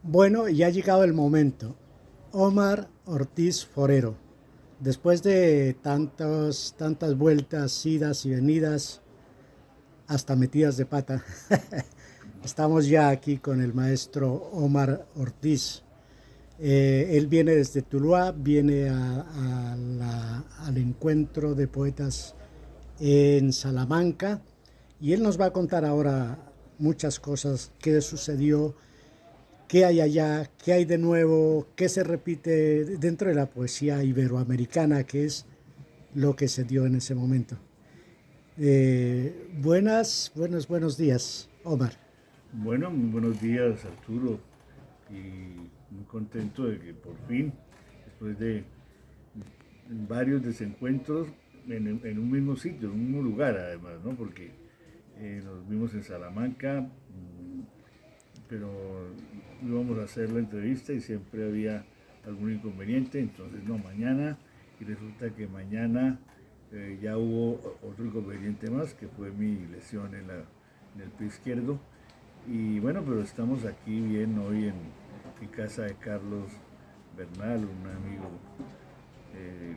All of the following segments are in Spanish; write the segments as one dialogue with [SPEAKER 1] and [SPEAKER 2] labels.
[SPEAKER 1] Bueno, ya ha llegado el momento. Omar Ortiz Forero, después de tantas vueltas, idas y venidas, hasta metidas de pata, estamos ya aquí con el maestro Omar Ortiz. Él viene desde Tuluá, viene al encuentro de poetas en Salamanca y él nos va a contar ahora muchas cosas, qué sucedió, qué hay allá, qué hay de nuevo, qué se repite dentro de la poesía iberoamericana, que es lo que se dio en ese momento. Buenos días, Omar.
[SPEAKER 2] Bueno, muy buenos días Arturo y muy contento de que por fin, después de varios desencuentros en un mismo sitio, en un mismo lugar además, ¿no? Porque nos vimos en Salamanca, pero íbamos a hacer la entrevista y siempre había algún inconveniente, entonces no, mañana, y resulta que mañana ya hubo otro inconveniente más, que fue mi lesión en el pie izquierdo. Y bueno, pero estamos aquí bien hoy en casa de Carlos Bernal, un amigo eh,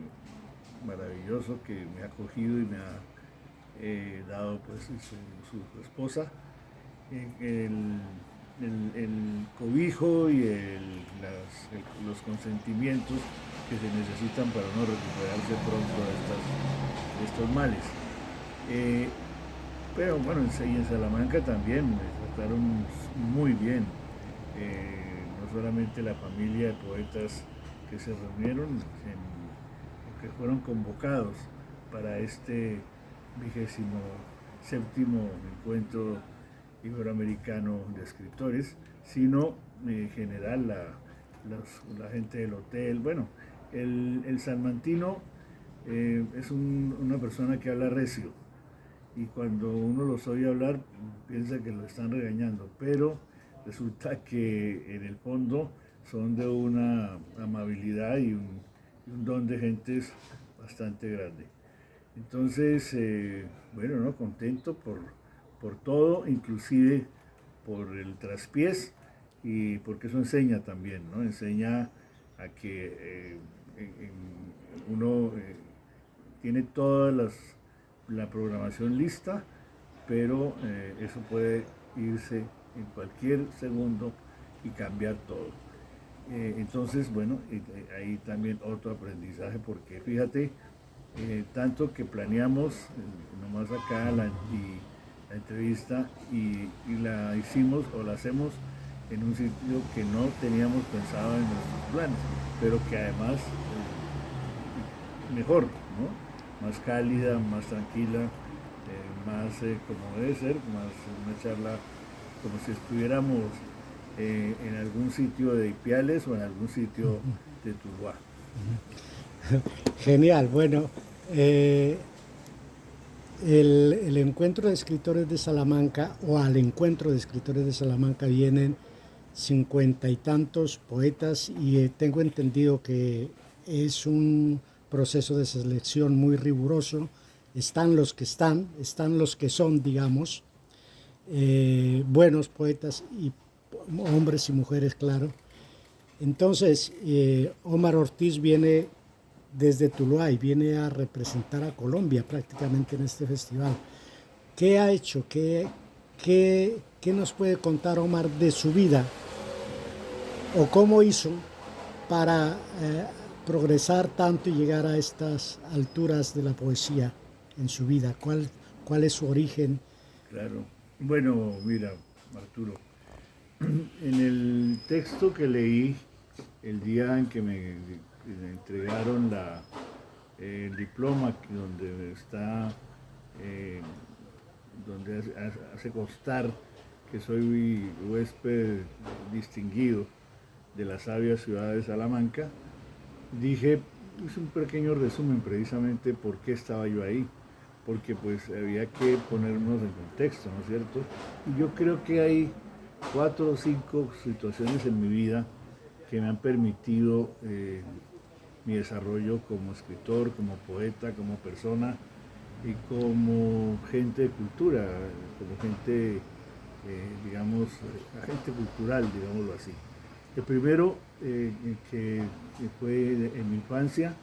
[SPEAKER 2] maravilloso que me ha acogido y me ha dado pues su esposa el cobijo y los consentimientos que se necesitan para no recuperarse pronto de estos males. Eh, pero bueno, en Salamanca también me trataron muy bien. No solamente la familia de poetas que se reunieron, que fueron convocados para este 27º encuentro iberoamericano de escritores, sino en general la gente del hotel. Bueno, el salmantino una persona que habla recio, y cuando uno los oye hablar piensa que lo están regañando, pero resulta que en el fondo son de una amabilidad y un don de gentes bastante grande. Entonces, bueno, ¿no? Contento por todo, inclusive por el traspiés, y porque eso enseña también, ¿no? Enseña a que uno tiene la programación lista, pero eso puede irse en cualquier segundo y cambiar todo. Entonces, bueno, ahí también otro aprendizaje, porque fíjate, tanto que planeamos nomás acá la entrevista y la hicimos o la hacemos en un sitio que no teníamos pensado en nuestros planes, pero que además mejor, ¿no? Más cálida, más tranquila, más como debe ser, más una charla como si estuviéramos en algún sitio de Ipiales o en algún sitio de Tuluá.
[SPEAKER 1] Genial, bueno, eh, el encuentro de escritores de Salamanca o al encuentro de escritores de Salamanca vienen 50 y tantos poetas y tengo entendido que es un proceso de selección muy riguroso. Están los que son, digamos, buenos poetas y hombres y mujeres, claro. Entonces, Omar Ortiz viene desde Tuluá y viene a representar a Colombia prácticamente en este festival. ¿Qué ha hecho? ¿Qué nos puede contar Omar de su vida o cómo hizo para progresar tanto y llegar a estas alturas de la poesía en su vida? ¿Cuál es su origen?
[SPEAKER 2] Claro. Bueno, mira, Arturo, en el texto que leí el día en que me entregaron el diploma, donde está, eh, donde hace constar que soy huésped distinguido de la sabia ciudad de Salamanca, dije, hice un pequeño resumen precisamente por qué estaba yo ahí, porque pues había que ponernos en contexto, ¿no es cierto? Y yo creo que hay 4 o 5 situaciones en mi vida que me han permitido mi desarrollo como escritor, como poeta, como persona y como gente de cultura, como gente, digamos, agente cultural, digámoslo así. El primero que fue en mi infancia,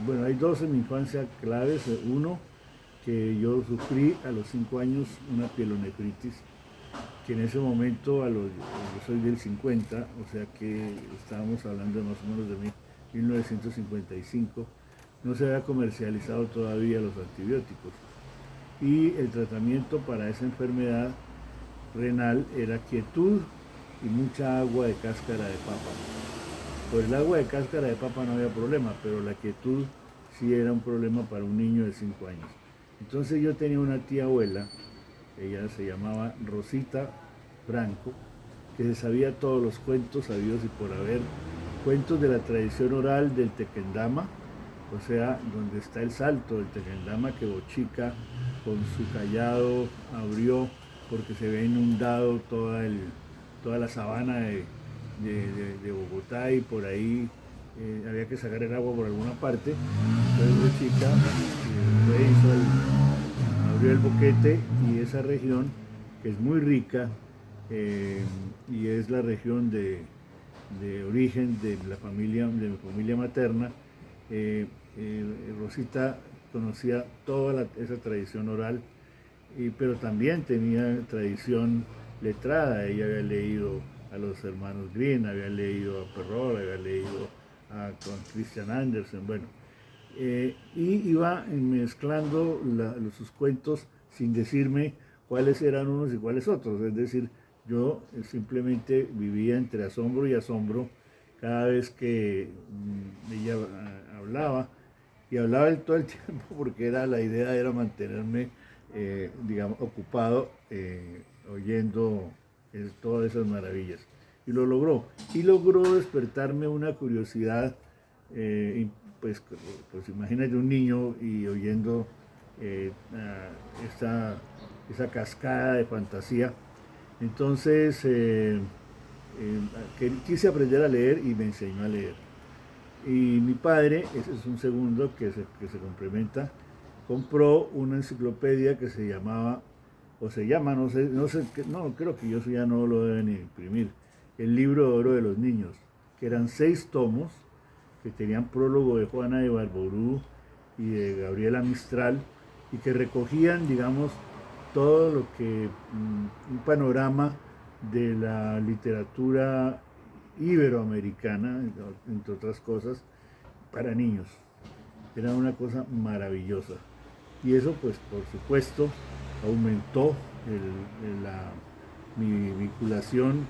[SPEAKER 2] bueno, hay dos en mi infancia claves. Uno, que yo sufrí a los 5 años una pielonefritis, que en ese momento, yo soy del 50, o sea que estábamos hablando de más o menos de 1955, no se había comercializado todavía los antibióticos. Y el tratamiento para esa enfermedad renal era quietud y mucha agua de cáscara de papa. Por el agua de cáscara de papa no había problema, pero la quietud sí era un problema para un niño de 5 años. Entonces yo tenía una tía abuela, ella se llamaba Rosita Franco, que se sabía todos los cuentos sabidos y por haber, cuentos de la tradición oral del tequendama, o sea, donde está el salto del tequendama que Bochica con su callado abrió porque se había inundado toda la sabana de Bogotá y por ahí había que sacar el agua por alguna parte. Entonces Bochica abrió el boquete y esa región, que es muy rica, y es la región de origen de mi familia materna. Rosita conocía toda esa tradición oral, pero también tenía tradición letrada. Ella había leído a los hermanos Grimm, había leído a Perrault, había leído a Christian Andersen, bueno. Y iba mezclando sus cuentos sin decirme cuáles eran unos y cuáles otros. Es decir, yo simplemente vivía entre asombro y asombro cada vez que ella hablaba, y hablaba todo el tiempo porque la idea era mantenerme, digamos, ocupado oyendo todas esas maravillas. Y lo logró. Y logró despertarme una curiosidad, pues, pues imagínate un niño y oyendo esa cascada de fantasía. Entonces quise aprender a leer y me enseñó a leer. Y mi padre, ese es un segundo que se complementa, compró una enciclopedia que se llamaba, o se llama, no, creo que yo ya no lo deben imprimir, el Libro de Oro de los Niños, que eran 6 tomos, que tenían prólogo de Juana de Barború y de Gabriela Mistral, y que recogían, digamos, todo lo que, un panorama de la literatura iberoamericana, entre otras cosas, para niños. Era una cosa maravillosa. Y eso, pues, por supuesto, aumentó mi vinculación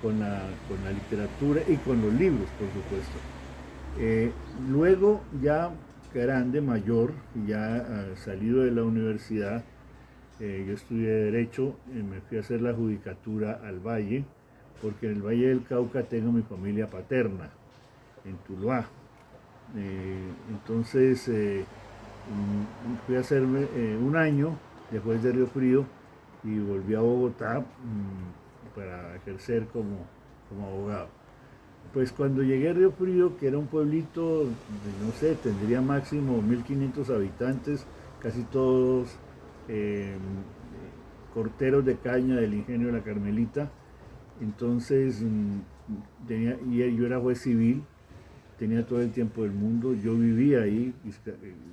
[SPEAKER 2] con la literatura y con los libros, por supuesto. Luego, ya grande, mayor, ya salido de la universidad, yo estudié Derecho, me fui a hacer la judicatura al Valle, porque en el Valle del Cauca tengo mi familia paterna, en Tuluá. Entonces fui a hacerme un año después de Río Frío y volví a Bogotá para ejercer como abogado. Pues cuando llegué a Río Frío, que era un pueblito, no sé, tendría máximo 1500 habitantes, casi todos corteros de caña del ingenio de la Carmelita. Entonces yo era juez civil, tenía todo el tiempo del mundo, yo vivía ahí, y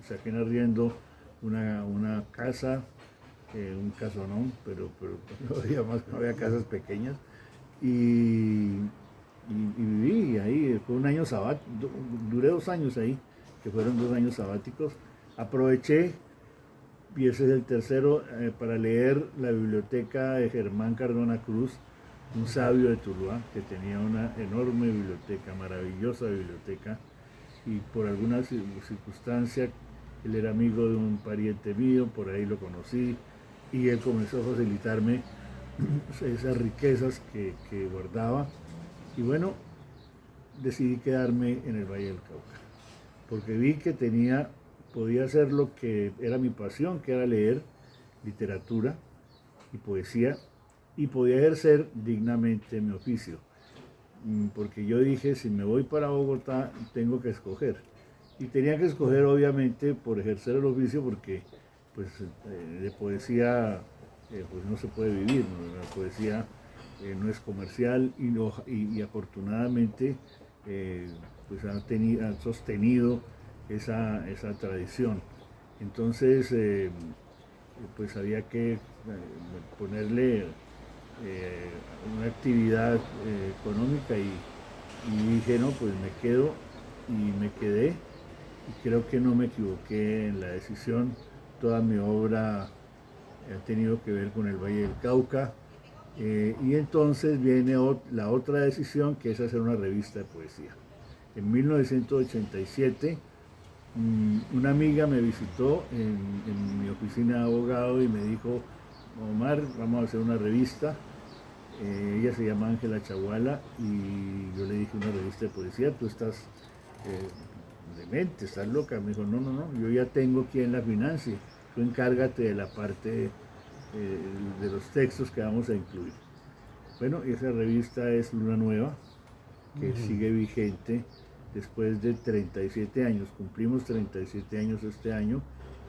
[SPEAKER 2] saqué en arriendo una casa, un casonón, pero no había casas pequeñas, y viví ahí. Fue un año sabático, duré 2 años ahí, que fueron 2 años sabáticos. Aproveché, y ese es el tercero, para leer la biblioteca de Germán Cardona Cruz, un sabio de Tuluá, que tenía una enorme biblioteca, maravillosa biblioteca, y por alguna circunstancia, él era amigo de un pariente mío, por ahí lo conocí, y él comenzó a facilitarme esas riquezas que guardaba. Y bueno, decidí quedarme en el Valle del Cauca, porque vi que podía hacer lo que era mi pasión, que era leer literatura y poesía, y podía ejercer dignamente mi oficio. Porque yo dije, si me voy para Bogotá, tengo que escoger. Y tenía que escoger, obviamente, por ejercer el oficio, porque pues, de poesía pues no se puede vivir, ¿no? La poesía no es comercial y afortunadamente pues han sostenido esa tradición. Entonces, pues había que ponerle una actividad económica y dije, no, pues me quedo y me quedé y creo que no me equivoqué en la decisión. Toda mi obra ha tenido que ver con el Valle del Cauca y entonces viene la otra decisión, que es hacer una revista de poesía. En 1987 una amiga me visitó en mi oficina de abogado y me dijo, Omar, vamos a hacer una revista. Ella se llama Ángela Chaguala y yo le dije, una revista de poesía, tú estás demente, estás loca. Me dijo, no, no, no, yo ya tengo quien la financie, tú encárgate de la parte de los textos que vamos a incluir. Bueno, esa revista es Luna Nueva, que sigue vigente después de 37 años. Cumplimos 37 años este año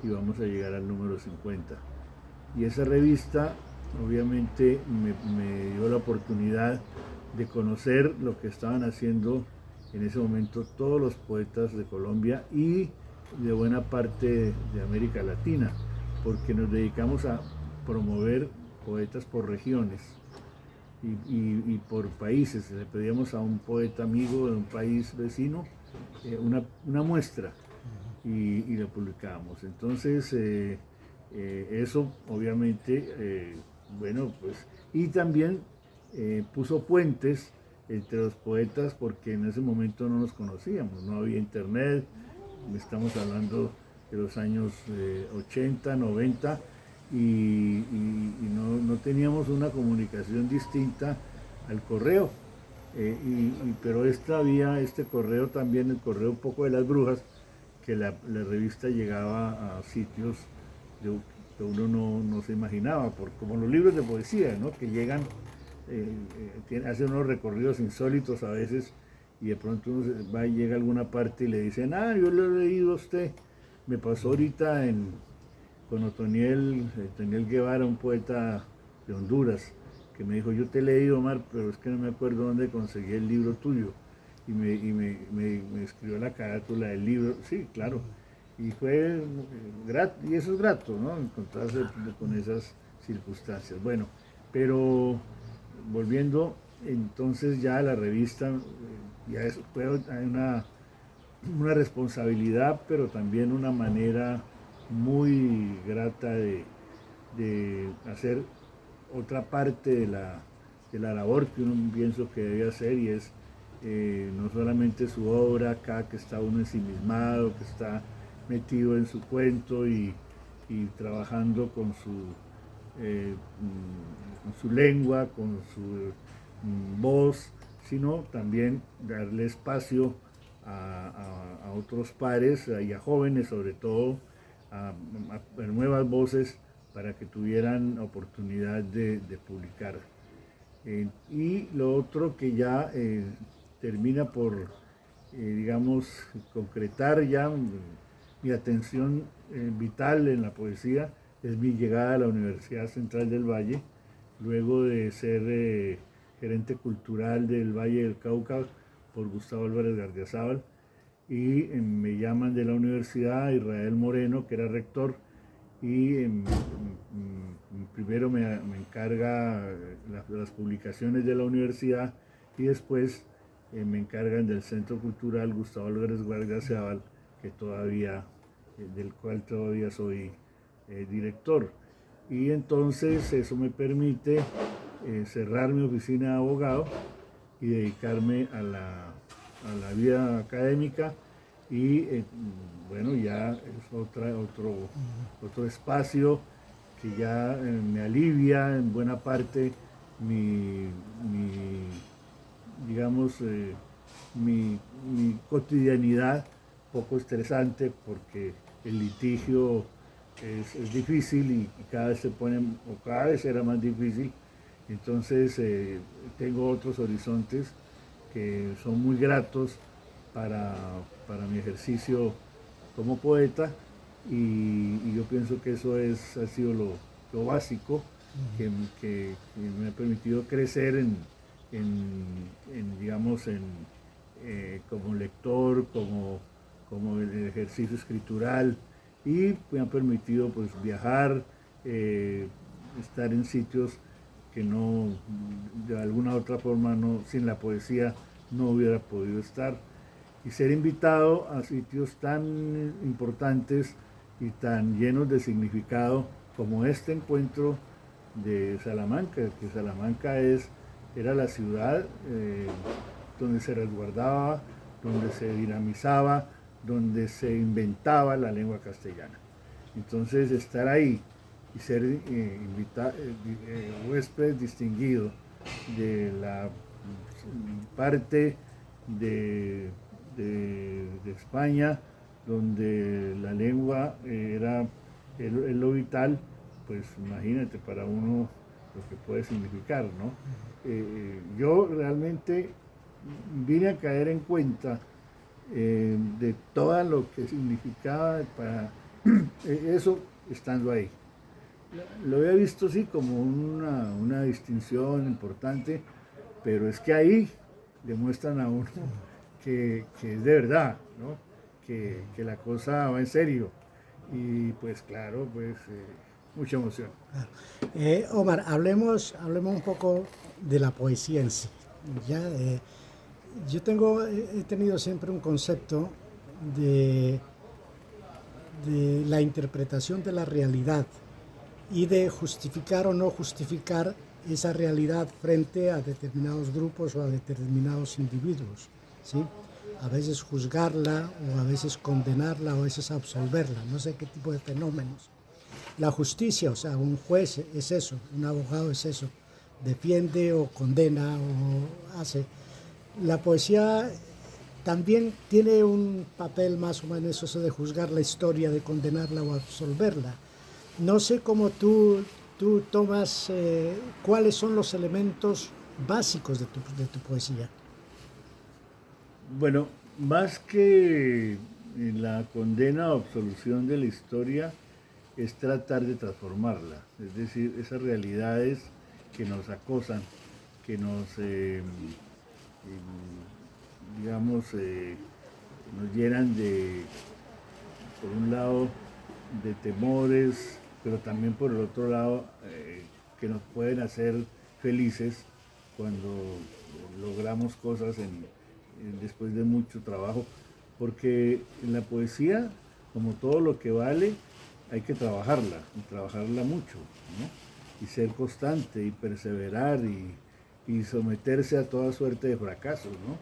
[SPEAKER 2] y vamos a llegar al número 50. Y esa revista obviamente me dio la oportunidad de conocer lo que estaban haciendo en ese momento todos los poetas de Colombia y de buena parte de América Latina, porque nos dedicamos a promover poetas por regiones y por países. Le pedíamos a un poeta amigo de un país vecino una muestra y la publicábamos. Entonces, eso obviamente, bueno, pues, y también puso puentes entre los poetas porque en ese momento no nos conocíamos, no había internet, estamos hablando de los años 80, 90 y no teníamos una comunicación distinta al correo. Pero había este correo también, el correo un poco de las brujas, que la revista llegaba a sitios que uno no se imaginaba, como los libros de poesía, ¿no? Que llegan, hacen unos recorridos insólitos a veces y de pronto uno va y llega a alguna parte y le dicen, yo lo he leído a usted. Me pasó ahorita con Otoniel Guevara, un poeta de Honduras, que me dijo, yo te he leído, Omar, pero es que no me acuerdo dónde conseguí el libro tuyo. Y me escribió la carátula del libro, sí, claro. Y fue grato, y eso es grato, ¿no? Encontrarse con esas circunstancias. Bueno, pero volviendo entonces ya a la revista, ya fue una responsabilidad, pero también una manera muy grata de hacer otra parte de la labor que uno pienso que debe hacer y es no solamente su obra acá, que está uno ensimismado, que está metido en su cuento y trabajando con su lengua, con su voz, sino también darle espacio a otros pares y a jóvenes sobre todo, a nuevas voces para que tuvieran oportunidad de publicar. Y lo otro que ya termina por, digamos, concretar ya mi atención vital en la poesía es mi llegada a la Universidad Central del Valle, luego de ser gerente cultural del Valle del Cauca por Gustavo Álvarez Gardiazabal, y me llaman de la universidad Israel Moreno, que era rector, y primero me encarga las publicaciones de la universidad y después me encargan del Centro Cultural Gustavo Álvarez Gardiazabal, que del cual todavía soy director. Y entonces eso me permite cerrar mi oficina de abogado y dedicarme a la vida académica y bueno, ya es otro espacio que ya me alivia en buena parte digamos, mi cotidianidad, poco estresante porque el litigio es difícil y cada vez cada vez era más difícil. Entonces tengo otros horizontes que son muy gratos para mi ejercicio como poeta y yo pienso que eso ha sido lo básico que me ha permitido crecer digamos, como lector, como el ejercicio escritural, y me ha permitido pues viajar, estar en sitios que no, de alguna u otra forma, no, sin la poesía no hubiera podido estar, y ser invitado a sitios tan importantes y tan llenos de significado como este encuentro de Salamanca, que Salamanca era la ciudad donde se resguardaba, donde se dinamizaba, donde se inventaba la lengua castellana. Entonces estar ahí y ser huésped distinguido de la parte de España donde la lengua es lo vital, pues imagínate para uno lo que puede significar, ¿no? Yo realmente vine a caer en cuenta de todo lo que significaba para eso estando ahí. Lo había visto sí como una distinción importante, pero es que ahí demuestran a uno que es de verdad, ¿no? Que la cosa va en serio. Y pues claro, pues mucha emoción.
[SPEAKER 1] Omar, hablemos un poco de la poesía en sí. Ya, he tenido siempre un concepto de, de la interpretación de la realidad y de justificar o no justificar esa realidad frente a determinados grupos o a determinados individuos, ¿sí? A veces juzgarla o a veces condenarla o a veces absolverla, no sé qué tipo de fenómenos. La justicia, o sea, un juez es eso, un abogado es eso, defiende o condena o hace. La poesía también tiene un papel más o menos eso de juzgar la historia, de condenarla o absolverla. No sé cómo tú tomas, cuáles son los elementos básicos de tu poesía.
[SPEAKER 2] Bueno, más que la condena o absolución de la historia, es tratar de transformarla, es decir, esas realidades que nos acosan, que nos, digamos, nos llenan de, por un lado, de temores, pero también por el otro lado, que nos pueden hacer felices cuando logramos cosas después de mucho trabajo, porque en la poesía, como todo lo que vale, hay que trabajarla, y trabajarla mucho, ¿no? Y ser constante, y perseverar, y someterse a toda suerte de fracasos, ¿no?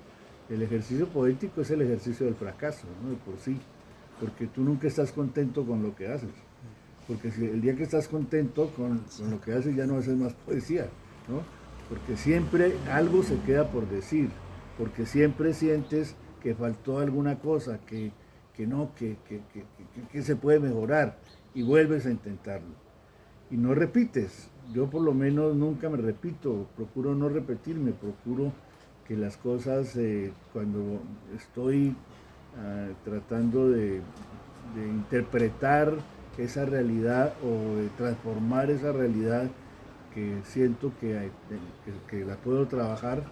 [SPEAKER 2] El ejercicio poético es el ejercicio del fracaso, ¿no? De por sí, porque tú nunca estás contento con lo que haces, porque si el día que estás contento con lo que haces ya no haces más poesía, ¿no? Porque siempre algo se queda por decir, porque siempre sientes que faltó alguna cosa, que se puede mejorar y vuelves a intentarlo. Y no repites, yo por lo menos nunca me repito, procuro no repetirme, procuro que las cosas cuando estoy tratando de interpretar esa realidad o de transformar esa realidad que siento que la puedo trabajar,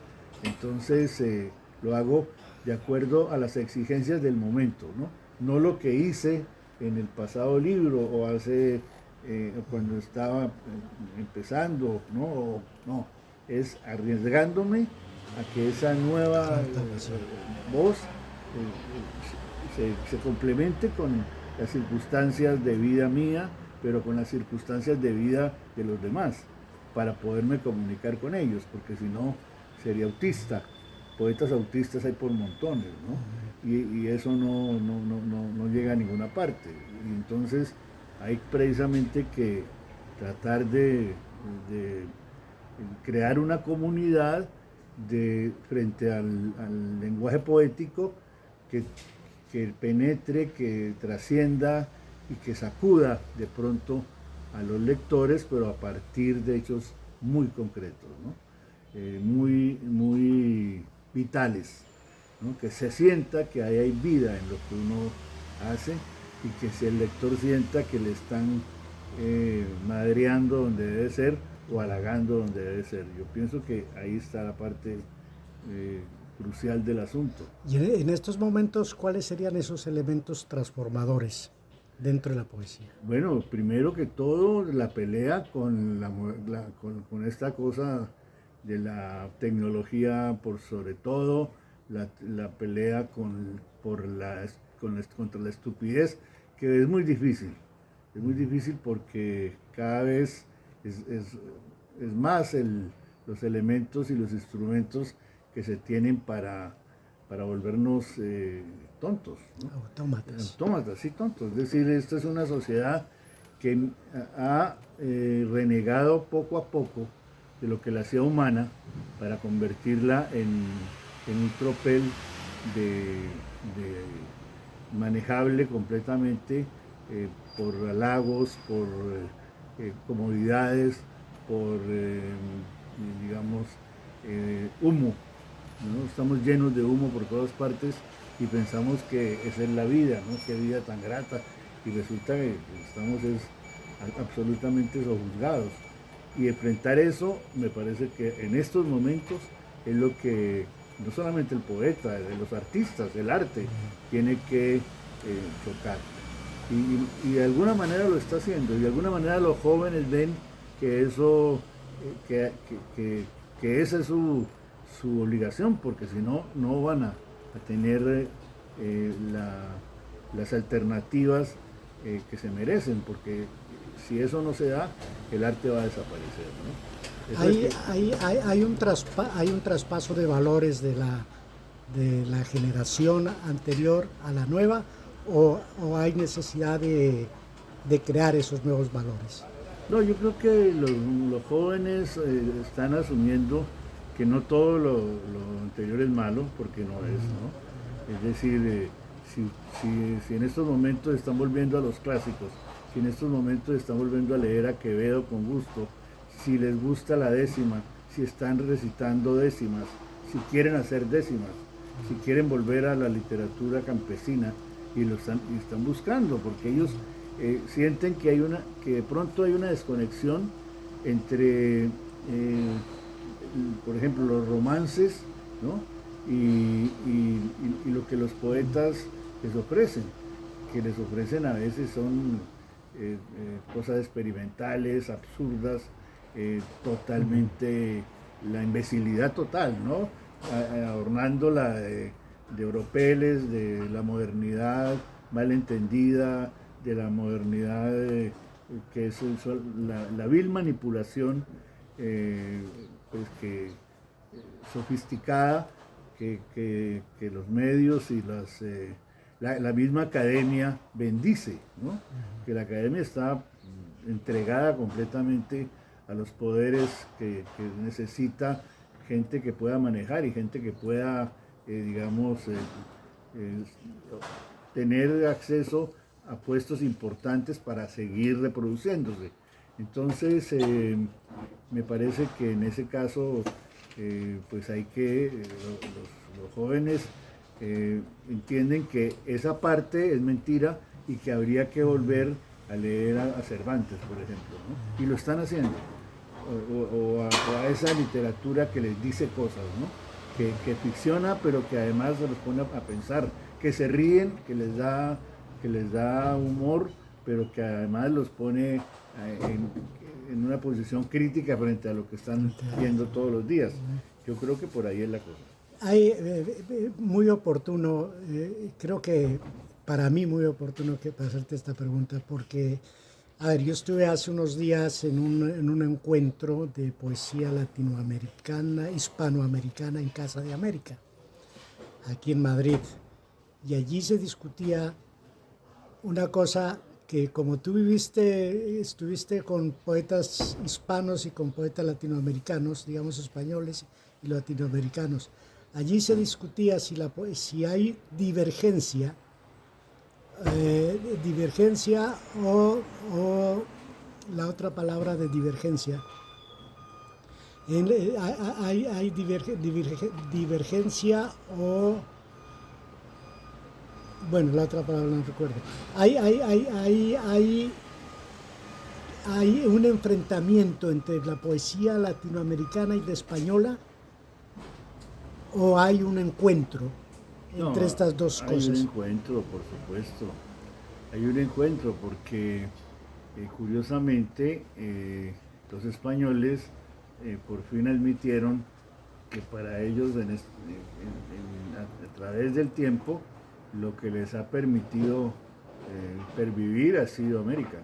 [SPEAKER 2] entonces lo hago de acuerdo a las exigencias del momento, ¿no? No lo que hice en el pasado libro o hace cuando estaba empezando, ¿no? No, es arriesgándome a que esa nueva voz se complemente con las circunstancias de vida mía, pero con las circunstancias de vida de los demás, para poderme comunicar con ellos, porque si no sería autista. Poetas autistas hay por montones, ¿no? Y eso no llega a ninguna parte. Y entonces hay precisamente que tratar de crear una comunidad frente al lenguaje poético que, que penetre, que trascienda y que sacuda de pronto a los lectores, pero a partir de hechos muy concretos, ¿no? Muy vitales, ¿no? Que se sienta que ahí hay vida en lo que uno hace y que si el lector sienta que le están madreando donde debe ser, o halagando donde debe ser. Yo pienso que ahí está la parte crucial del asunto.
[SPEAKER 1] Y en estos momentos, ¿cuáles serían esos elementos transformadores dentro de la poesía?
[SPEAKER 2] Bueno, primero que todo, la pelea con esta cosa de la tecnología por sobre todo, la pelea contra la estupidez, que es muy difícil porque cada vez es más los elementos y los instrumentos que se tienen para volvernos tontos, ¿no?
[SPEAKER 1] Autómatas.
[SPEAKER 2] Autómatas, sí, tontos. Es decir, esta es una sociedad que ha renegado poco a poco de lo que la hacía humana para convertirla en un tropel de manejable completamente por halagos, por comodidades, por, digamos, humo, ¿no? Estamos llenos de humo por todas partes y pensamos que esa es la vida, ¿no? Qué vida tan grata, y resulta que estamos absolutamente sojuzgados. Y enfrentar eso me parece que en estos momentos es lo que no solamente el poeta, los artistas, el arte, tiene que chocar. Y de alguna manera lo está haciendo, y de alguna manera los jóvenes ven que eso, que esa es su obligación, porque si no, no van a tener las alternativas que se merecen, porque si eso no se da, el arte va a desaparecer, ¿no?
[SPEAKER 1] Hay un traspaso de valores de la generación anterior a la nueva, o hay necesidad de crear esos nuevos valores.
[SPEAKER 2] No, yo creo que los jóvenes están asumiendo que no todo lo anterior es malo, porque no es, ¿no? Es decir, si en estos momentos están volviendo a los clásicos, si en estos momentos están volviendo a leer a Quevedo con gusto, si les gusta la décima, si están recitando décimas, si quieren hacer décimas, si quieren volver a la literatura campesina, y están buscando, porque ellos sienten que de pronto hay una desconexión entre por ejemplo, los romances, ¿no? y lo que los poetas les ofrecen, que les ofrecen a veces son cosas experimentales, absurdas, totalmente, la imbecilidad total, ¿no? Adornándola de oropeles, de la modernidad malentendida, de la modernidad que es la vil manipulación pues sofisticada que los medios y la misma academia bendice, ¿no? Que la academia está entregada completamente a los poderes que necesita gente que pueda manejar y gente que pueda, digamos, tener acceso a puestos importantes para seguir reproduciéndose. Entonces, me parece que en ese caso, pues hay que, los jóvenes entienden que esa parte es mentira y que habría que volver a leer a Cervantes, por ejemplo, ¿no? Y lo están haciendo, o a esa literatura que les dice cosas, ¿no? Que ficciona, pero que además se los pone a pensar, que se ríen, que les da humor, pero que además los pone en una posición crítica frente a lo que están viendo todos los días. Yo creo que por ahí es la cosa.
[SPEAKER 1] Muy oportuno, creo que para mí muy oportuno para hacerte esta pregunta, porque, a ver, yo estuve hace unos días en un encuentro de poesía latinoamericana, hispanoamericana en Casa de América, aquí en Madrid, y allí se discutía una cosa que, como tú estuviste con poetas hispanos y con poetas latinoamericanos, digamos españoles y latinoamericanos, allí se discutía si hay divergencia o la otra palabra de divergencia. Hay divergencia o... Bueno, la otra palabra no recuerdo. ¿hay un enfrentamiento entre la poesía latinoamericana y la española o hay un encuentro entre
[SPEAKER 2] No,
[SPEAKER 1] estas dos
[SPEAKER 2] hay un
[SPEAKER 1] cosas?
[SPEAKER 2] encuentro, por supuesto. Hay un encuentro porque curiosamente los españoles por fin admitieron que para ellos a través del tiempo lo que les ha permitido pervivir ha sido América.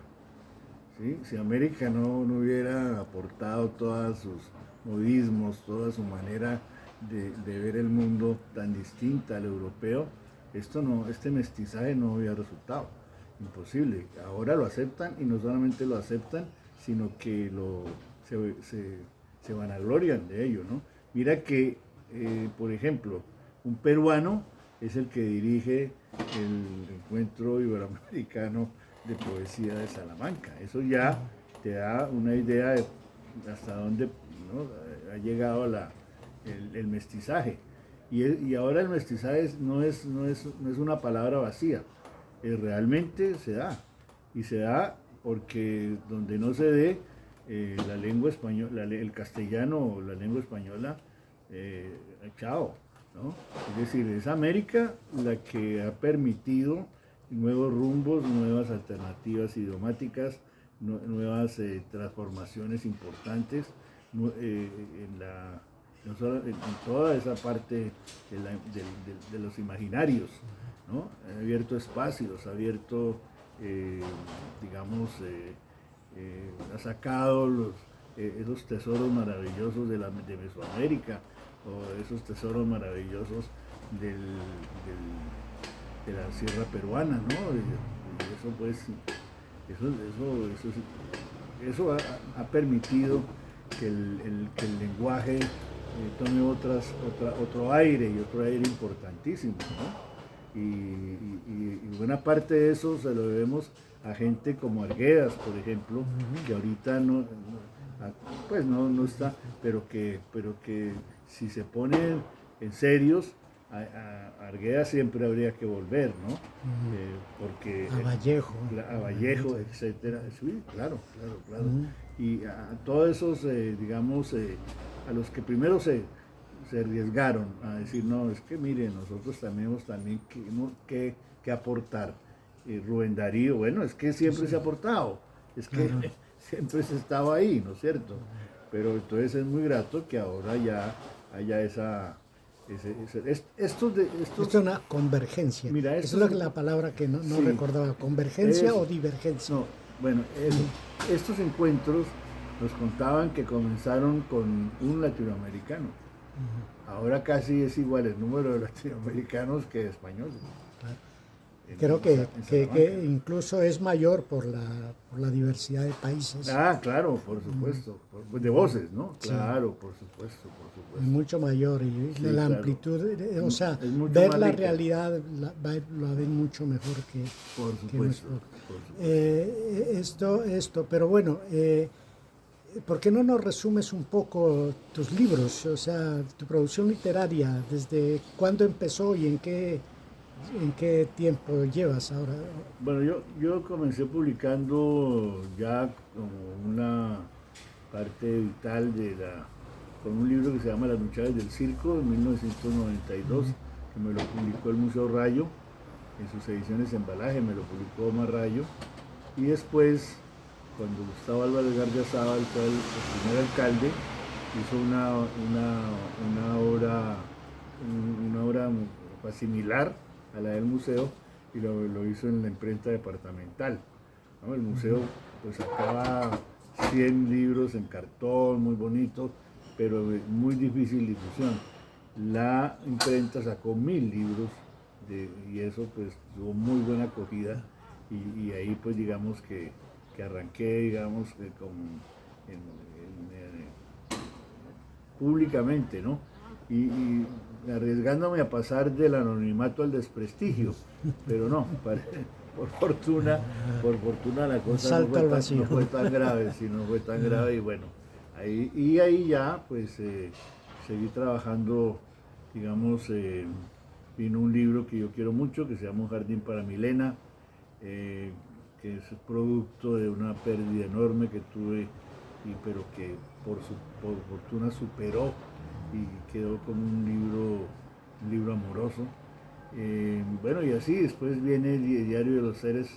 [SPEAKER 2] ¿Sí? Si América no hubiera aportado todos sus modismos, toda su manera de ver el mundo tan distinta al europeo, este mestizaje no hubiera resultado. Imposible. Ahora lo aceptan y no solamente lo aceptan, sino que se vanaglorian de ello, ¿no? Mira que, por ejemplo, un peruano es el que dirige el encuentro iberoamericano de poesía de Salamanca. Eso ya te da una idea de hasta dónde, ¿no?, ha llegado el mestizaje. Y ahora el mestizaje no es una palabra vacía, realmente se da. Y se da porque donde no se dé la lengua española, el castellano o la lengua española, chao, ¿no? Es decir, es América la que ha permitido nuevos rumbos, nuevas alternativas idiomáticas, nuevas transformaciones importantes no solo en toda esa parte de los imaginarios, ¿no? Ha abierto espacios, ha abierto, digamos, ha sacado esos tesoros maravillosos de Mesoamérica o esos tesoros maravillosos de la sierra peruana, ¿no? Y eso pues, eso ha permitido que el lenguaje tome otro aire y otro aire importantísimo, ¿no? Y buena parte de eso se lo debemos a gente como Arguedas, por ejemplo, que ahorita pues no está, pero que si se ponen en serios, a Arguedas siempre habría que volver, ¿no? Porque
[SPEAKER 1] A Vallejo.
[SPEAKER 2] a Vallejo, etcétera. Sí, claro, claro, claro. Y a todos esos, digamos, a los que primero se arriesgaron a decir, no, es que mire, nosotros tenemos también que aportar. Rubén Darío, bueno, es que siempre se ha aportado, es que claro, siempre se estaba ahí, ¿no es cierto? Pero entonces es muy grato que ahora ya haya
[SPEAKER 1] Esto es una convergencia.
[SPEAKER 2] Mira,
[SPEAKER 1] Esa es la palabra que no
[SPEAKER 2] sí,
[SPEAKER 1] recordaba, convergencia
[SPEAKER 2] eso,
[SPEAKER 1] o divergencia.
[SPEAKER 2] no, bueno, eso. Estos encuentros nos contaban que comenzaron con un latinoamericano. Ahora casi es igual el número de latinoamericanos que de españoles.
[SPEAKER 1] Claro. Creo que incluso es mayor por la diversidad de países.
[SPEAKER 2] Ah, claro, por supuesto. De voces, ¿no?
[SPEAKER 1] Sí.
[SPEAKER 2] Claro, por supuesto, por supuesto.
[SPEAKER 1] Es mucho mayor y
[SPEAKER 2] Sí,
[SPEAKER 1] la
[SPEAKER 2] claro.
[SPEAKER 1] amplitud, o sea,
[SPEAKER 2] ver
[SPEAKER 1] la realidad la ven mucho mejor que,
[SPEAKER 2] por supuesto,
[SPEAKER 1] que esto, pero bueno, ¿por qué no nos resumes un poco tus libros? O sea, tu producción literaria, ¿desde cuándo empezó y en qué tiempo llevas ahora?
[SPEAKER 2] Bueno, yo comencé publicando ya como una parte vital con un libro que se llama Las Muchachas del Circo en 1992, que me lo publicó el Museo Rayo, en sus ediciones de embalaje, me lo publicó Omar Rayo, y después, cuando Gustavo Álvarez Gardiazabal fue el primer alcalde, hizo una obra similar a la del museo, y lo hizo en la imprenta departamental, ¿no? El museo pues sacaba 100 libros en cartón, muy bonitos, pero muy difícil difusión. La imprenta sacó 1000 libros y eso pues tuvo muy buena acogida y ahí pues digamos que arranqué, digamos, públicamente, ¿no? Y arriesgándome a pasar del anonimato al desprestigio, pero no, por fortuna la cosa no fue tan grave, no fue tan grave y bueno, ahí ya pues seguí trabajando, digamos, vino un libro que yo quiero mucho que se llama Un jardín para Milena, que es producto de una pérdida enorme que tuve, pero que por fortuna superó y quedó como un libro amoroso. Bueno, y así después viene el Diario de los Seres,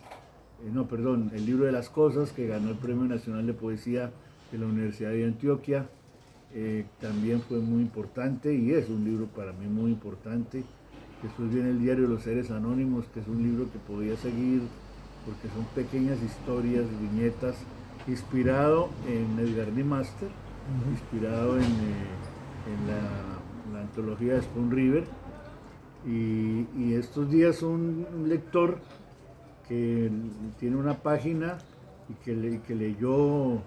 [SPEAKER 2] no, perdón, el Libro de las Cosas, que ganó el Premio Nacional de Poesía de la Universidad de Antioquia. También fue muy importante y es un libro para mí muy importante. Después viene el Diario de los Seres Anónimos, que es un libro que podía seguir porque son pequeñas historias, viñetas, inspirado en Edgar Lee Master, inspirado en la antología de Spoon River. Y estos días un lector que tiene una página y que leyó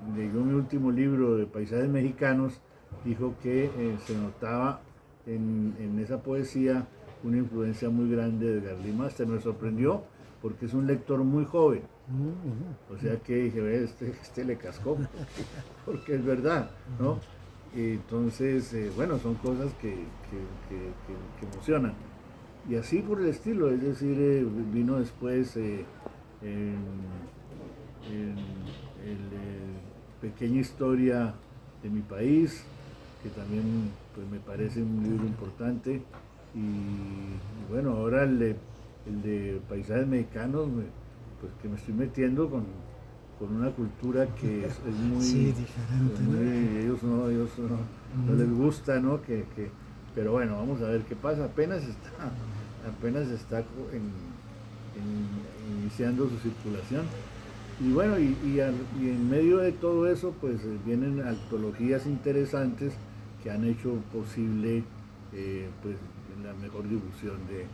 [SPEAKER 2] mi último libro de Paisajes Mexicanos, dijo que se notaba en esa poesía una influencia muy grande de Edgar Lee Master. Me sorprendió porque es un lector muy joven. O sea que dije, este le cascó, porque es verdad, ¿no? Entonces, bueno, son cosas que emocionan. Y así por el estilo, es decir, vino después Pequeña Historia de mi País, que también pues, me parece un libro importante. Y bueno, ahora el de Paisajes Mexicanos, pues que me estoy metiendo con una cultura que es muy,
[SPEAKER 1] sí, diferente,
[SPEAKER 2] muy, ellos no les gusta, ¿no? Pero bueno, vamos a ver qué pasa. Apenas está iniciando su circulación. Y bueno, y en medio de todo eso, pues vienen antologías interesantes que han hecho posible pues la mejor difusión de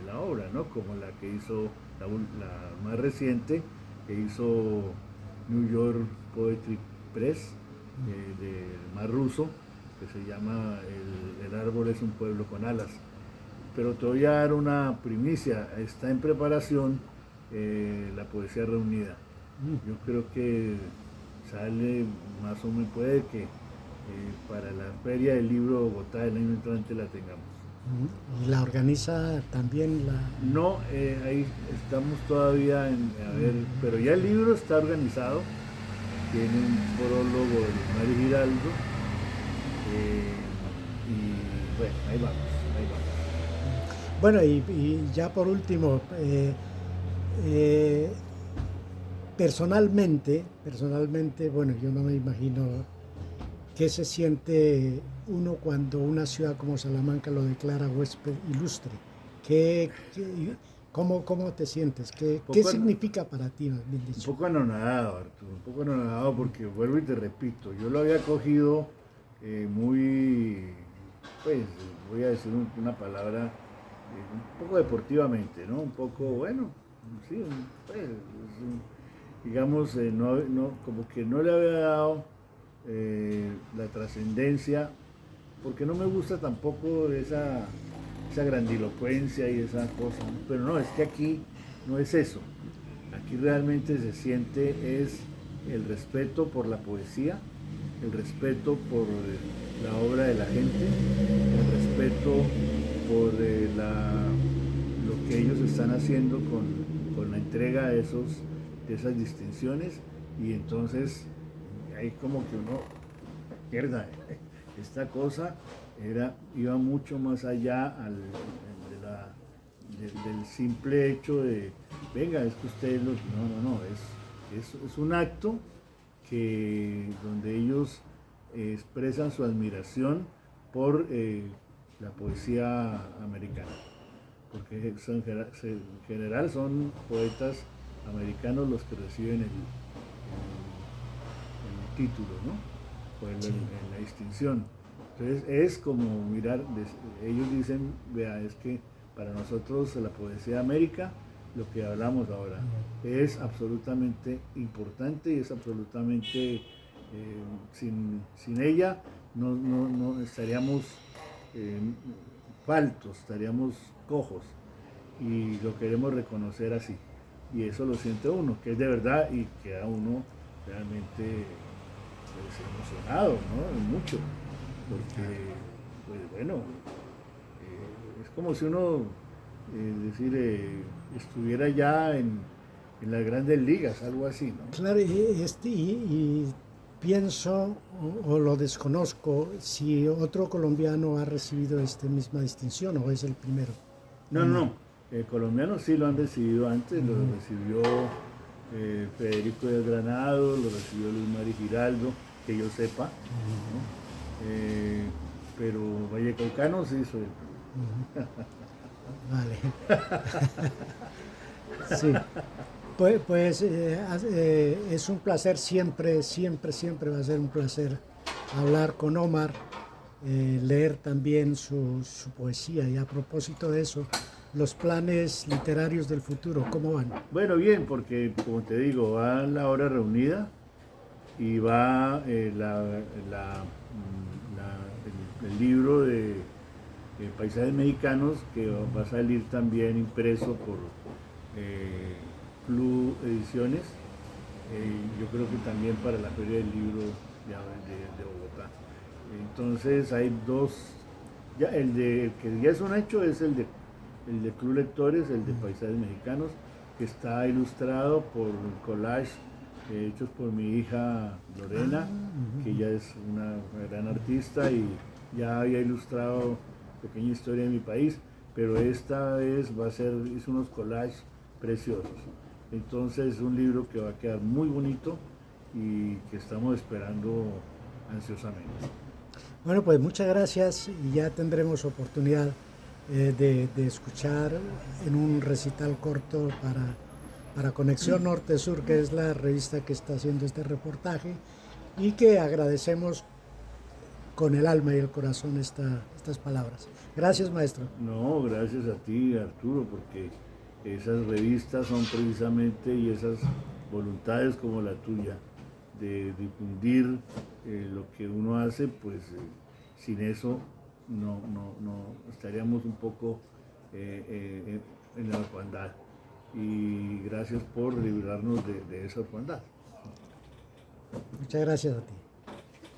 [SPEAKER 2] la obra, ¿no? Como la que hizo la más reciente, que hizo New York Poetry Press, de Mar Russo, que se llama el árbol es un pueblo con alas. Pero te voy a dar una primicia, está en preparación la poesía reunida. Yo creo que sale más o menos, puede que para la Feria del Libro de Bogotá del año entrante la tengamos.
[SPEAKER 1] ¿Y la organiza también la...?
[SPEAKER 2] No, ahí estamos todavía a ver, pero ya el libro está organizado, tiene un prólogo de Mari Giraldo, y bueno, ahí vamos.
[SPEAKER 1] Bueno, y ya por último, personalmente, bueno, yo no me imagino qué se siente uno cuando una ciudad como Salamanca lo declara huésped ilustre. ¿Cómo te sientes? ¿Qué significa para ti, más bien dicho?
[SPEAKER 2] Un poco anonadado, Arturo, un poco anonadado porque vuelvo y te repito, yo lo había cogido muy, pues voy a decir una palabra, un poco deportivamente, ¿no? Un poco, bueno, sí, pues, digamos, como que no le había dado la trascendencia, porque no me gusta tampoco esa grandilocuencia y esa cosa, ¿no? Pero no, es que aquí no es eso. Aquí realmente se siente es el respeto por la poesía, el respeto por la obra de la gente, el respeto por lo que ellos están haciendo con la entrega de esas distinciones. Y entonces hay como que uno, mierda, esta cosa iba mucho más allá del simple hecho de, venga, es que ustedes no, es un acto donde ellos expresan su admiración por la poesía americana, porque en general son poetas americanos los que reciben el título, ¿no? O en la distinción. Entonces es como mirar, ellos dicen, vea, es que para nosotros la poesía de América, lo que hablamos ahora, es absolutamente importante y es absolutamente, sin ella no estaríamos faltos, estaríamos cojos, y lo queremos reconocer así. Y eso lo siente uno, que es de verdad y queda uno realmente pues, emocionado, ¿no? Mucho, porque, pues bueno, es como si uno, es decir, estuviera ya en las grandes ligas, algo así, ¿no?
[SPEAKER 1] Claro, y pienso o lo desconozco si otro colombiano ha recibido esta misma distinción o es el primero.
[SPEAKER 2] No,
[SPEAKER 1] Omar.
[SPEAKER 2] no, colombianos sí lo han recibido antes, lo recibió Federico de Granado, lo recibió Luis Mari Giraldo, que yo sepa, ¿no? Pero vallecaucano sí soy el primero.
[SPEAKER 1] Vale. Sí. Es un placer siempre, siempre, siempre va a ser un placer hablar con Omar, leer también su poesía. Y a propósito de eso, los planes literarios del futuro, ¿cómo van?
[SPEAKER 2] Bueno, bien, porque como te digo, va la hora reunida y va el libro de Paisajes Mexicanos que va a salir también impreso por Club Ediciones. Yo creo que también para la Feria del Libro de Bogotá. Entonces hay dos, ya el que ya es un hecho es el de Club Lectores, el de Paisajes Mexicanos, que está ilustrado por collage hechos por mi hija Lorena, que ella es una gran artista y ya había ilustrado Pequeña Historia de mi país, pero esta vez va a ser, hizo unos collages preciosos. Entonces es un libro que va a quedar muy bonito y que estamos esperando ansiosamente.
[SPEAKER 1] Bueno, pues muchas gracias y ya tendremos oportunidad de escuchar en un recital corto para Conexión Norte-Sur, que es la revista que está haciendo este reportaje y que agradecemos con el alma y el corazón estas palabras. Gracias, maestro.
[SPEAKER 2] No, gracias a ti, Arturo, porque esas revistas son precisamente y esas voluntades como la tuya de difundir lo que uno hace, pues sin eso no estaríamos un poco en la orfandad. Y gracias por librarnos de esa orfandad.
[SPEAKER 1] Muchas gracias a ti.